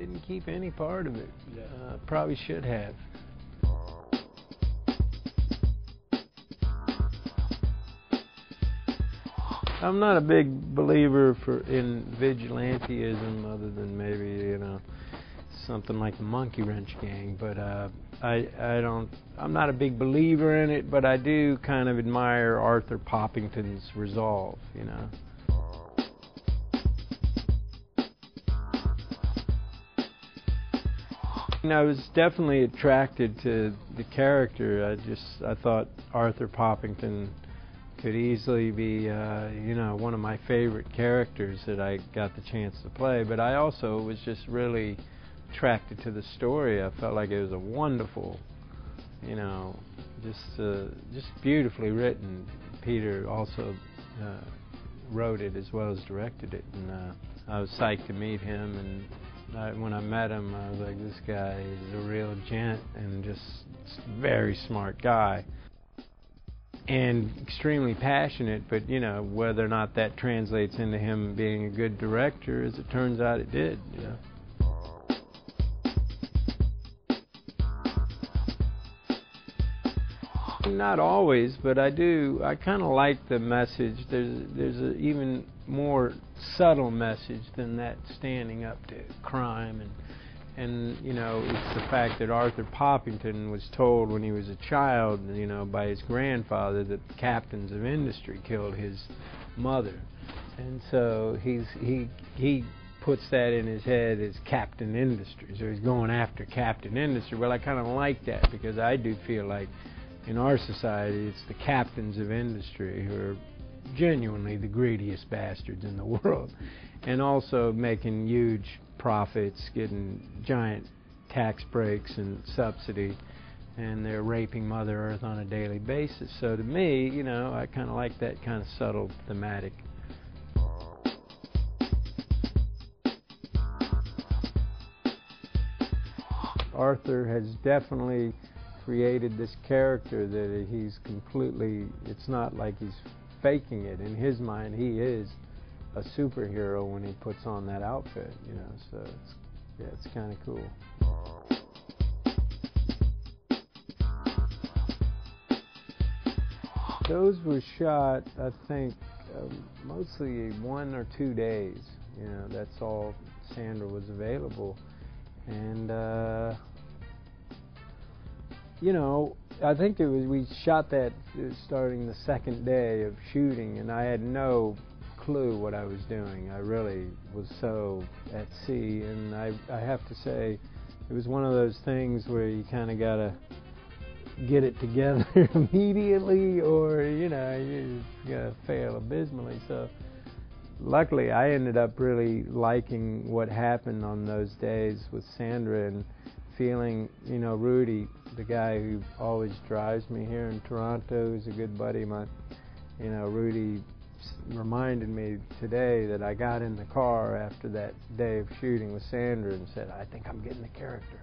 didn't keep any part of it. Probably should have. I'm not a big believer in vigilanteism, other than maybe, you know, something like the Monkey Wrench Gang. But I'm not a big believer in it, but I do kind of admire Arthur Poppington's resolve, you know. I was definitely attracted to the character. I thought Arthur Poppington could easily be, you know, one of my favorite characters that I got the chance to play. But I also was just really attracted to the story. I felt like it was a wonderful, you know, just beautifully written. Peter also wrote it as well as directed it, and I was psyched to meet him. And when I met him, I was like, this guy is a real gent and just very smart guy. And extremely passionate, but, you know, whether or not that translates into him being a good director, as it turns out it did, you know. Not always, but I kind of like the message. There's an even more subtle message than that, standing up to crime. And you know, it's the fact that Arthur Poppington was told when he was a child, you know, by his grandfather that the captains of industry killed his mother. And so he puts that in his head as Captain Industry. So he's going after Captain Industry. Well, I kind of like that, because I do feel like in our society it's the captains of industry who are genuinely the greediest bastards in the world, and also making huge profits, getting giant tax breaks and subsidy, and they're raping Mother Earth on a daily basis. So to me, you know, I kind of like that kind of subtle thematic. Arthur has definitely created this character that he's completely, it's not like he's faking it. In his mind, he is a superhero when he puts on that outfit, you know, so it's kind of cool. Those were shot, I think, mostly 1 or 2 days. You know, that's all Sandra was available. And, you know, I think we shot that starting the second day of shooting, and I had no clue what I was doing. I really was so at sea, and I have to say, it was one of those things where you kind of got to get it together immediately, or, you know, you're going to fail abysmally. So luckily, I ended up really liking what happened on those days with Sandra, and feeling, you know, Rudy, the guy who always drives me here in Toronto, who's a good buddy of mine, you know, Rudy reminded me today that I got in the car after that day of shooting with Sandra and said, I think I'm getting the character.